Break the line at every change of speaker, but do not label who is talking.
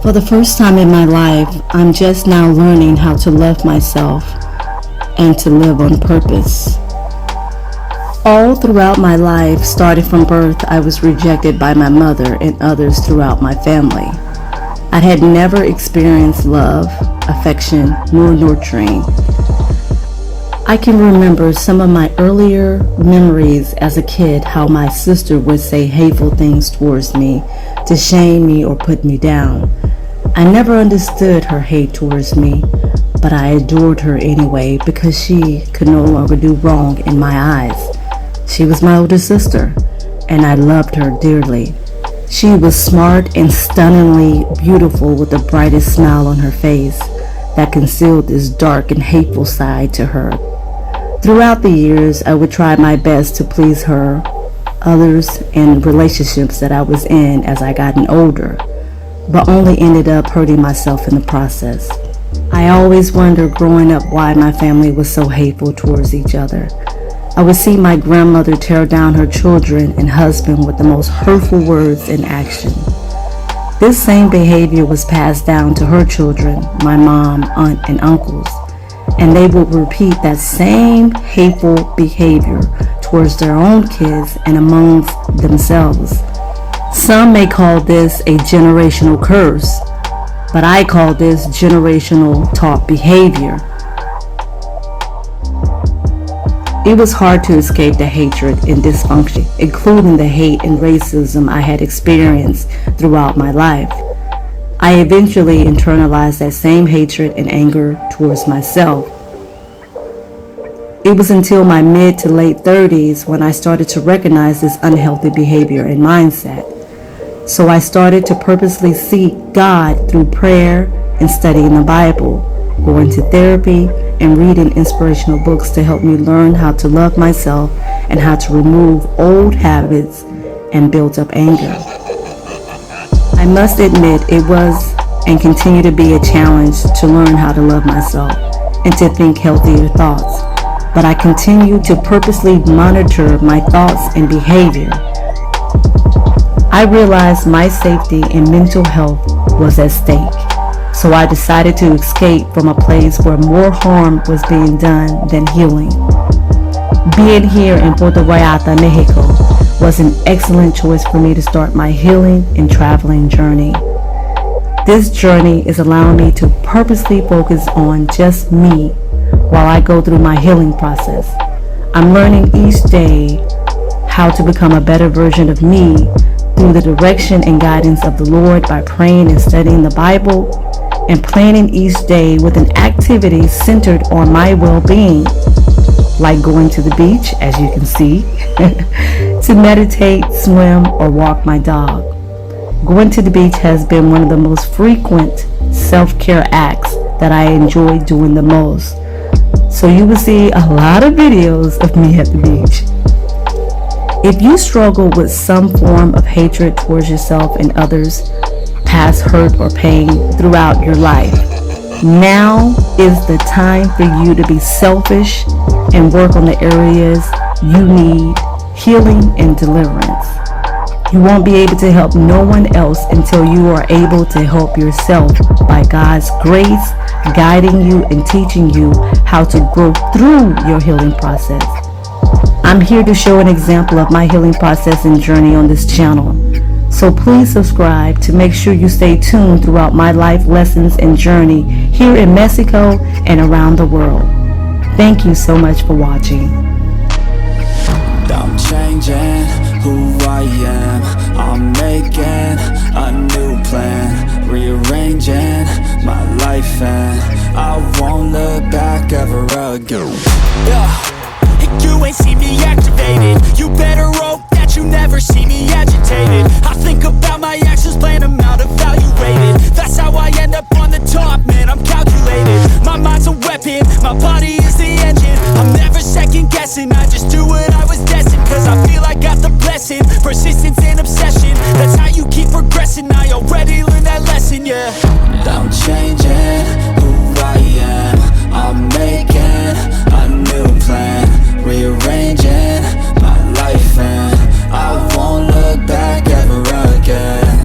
For the first time in my life, I'm just now learning how to love myself and to live on purpose. All throughout my life, starting from birth, I was rejected by my mother and others throughout my family. I had never experienced love, affection, nor nurturing. I can remember some of my earlier memories as a kid, how my sister would say hateful things towards me to shame me or put me down. I never understood her hate towards me, but I adored her anyway because she could no longer do wrong in my eyes. She was my older sister, and I loved her dearly. She was smart and stunningly beautiful with the brightest smile on her face that concealed this dark and hateful side to her. Throughout the years, I would try my best to please her, others, and relationships that I was in as I gotten older, but only ended up hurting myself in the process. I always wondered growing up why my family was so hateful towards each other. I would see my grandmother tear down her children and husband with the most hurtful words and action. This same behavior was passed down to her children, my mom, aunt, and uncles, and they would repeat that same hateful behavior towards their own kids and amongst themselves. Some may call this a generational curse, but I call this generational taught behavior. It was hard to escape the hatred and dysfunction, including the hate and racism I had experienced throughout my life. I eventually internalized that same hatred and anger towards myself. It was until my mid to late 30s when I started to recognize this unhealthy behavior and mindset. So I started to purposely seek God through prayer and studying the Bible, going to therapy, and reading inspirational books to help me learn how to love myself and how to remove old habits and built up anger. I must admit it was and continue to be a challenge to learn how to love myself and to think healthier thoughts, but I continue to purposely monitor my thoughts and behavior. I realized my safety and mental health was at stake, so I decided to escape from a place where more harm was being done than healing. Being here in Puerto Vallarta, Mexico, was an excellent choice for me to start my healing and traveling journey. This journey is allowing me to purposely focus on just me while I go through my healing process. I'm learning each day how to become a better version of me through the direction and guidance of the Lord by praying and studying the Bible and planning each day with an activity centered on my well-being, like going to the beach, as you can see, to meditate, swim, or walk my dog. Going to the beach has been one of the most frequent self-care acts that I enjoy doing the most. So you will see a lot of videos of me at the beach. If you struggle with some form of hatred towards yourself and others, past hurt or pain throughout your life, now is the time for you to be selfish and work on the areas you need healing and deliverance. You won't be able to help no one else until you are able to help yourself by God's grace, guiding you and teaching you how to grow through your healing process. I'm here to show an example of my healing process and journey on this channel. So please subscribe to make sure you stay tuned throughout my life lessons and journey here in Mexico and around the world. Thank you so much for watching.
I'm changing who I am. I'm making a new plan, rearranging my life, and I won't look back ever again. Yeah. You ain't see me activated. You better hope that you never see me agitated. I think about my actions, plan them out, evaluated. That's how I end up on the top, man, I'm calculated. My mind's a weapon, my body is the engine. I'm never second guessing, I just do what I was destined. Cause I feel I got the blessing, persistence and obsession. That's